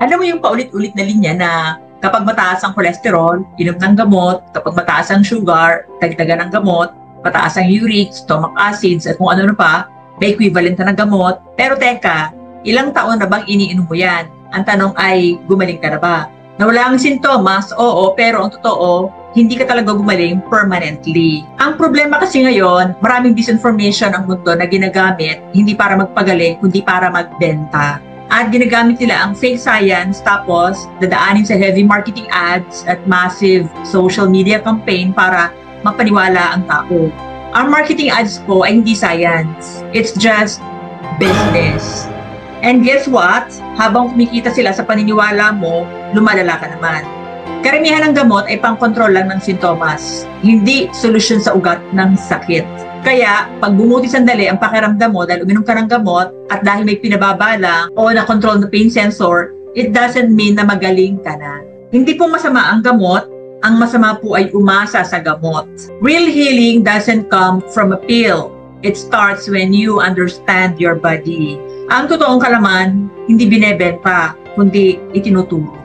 Alam mo yung paulit-ulit na linya na kapag mataas ang cholesterol, inom ng gamot, kapag mataas ang sugar, dagdagan ng gamot, mataas ang uric, stomach acids, at kung ano na pa, may equivalent na ng gamot. Pero teka, ilang taon na bang iniinom mo yan? Ang tanong ay, gumaling ka na ba? Nawala ang sintomas, oo, pero ang totoo, hindi ka talaga gumaling permanently. Ang problema kasi ngayon, maraming disinformation ang mundo na ginagamit, hindi para magpagaling, kundi para magbenta. At ginagamit nila ang fake science, tapos dadaanin sa heavy marketing ads at massive social media campaign para mapaniwala ang tao. Ang marketing ads po ay hindi science. It's just business. And guess what? Habang kumikita sila sa paniniwala mo, lumalala ka naman. Karamihan ng gamot ay pang-control lang ng sintomas, hindi solusyon sa ugat ng sakit. Kaya, pag bumuti sandali ang pakiramdam mo dahil uminom ka ng gamot at dahil may pinababa lang o na-control na pain sensor, it doesn't mean na magaling ka na. Hindi po masama ang gamot, ang masama po ay umasa sa gamot. Real healing doesn't come from a pill. It starts when you understand your body. Ang totoong kalaman, hindi binebenta, kundi itinuturo.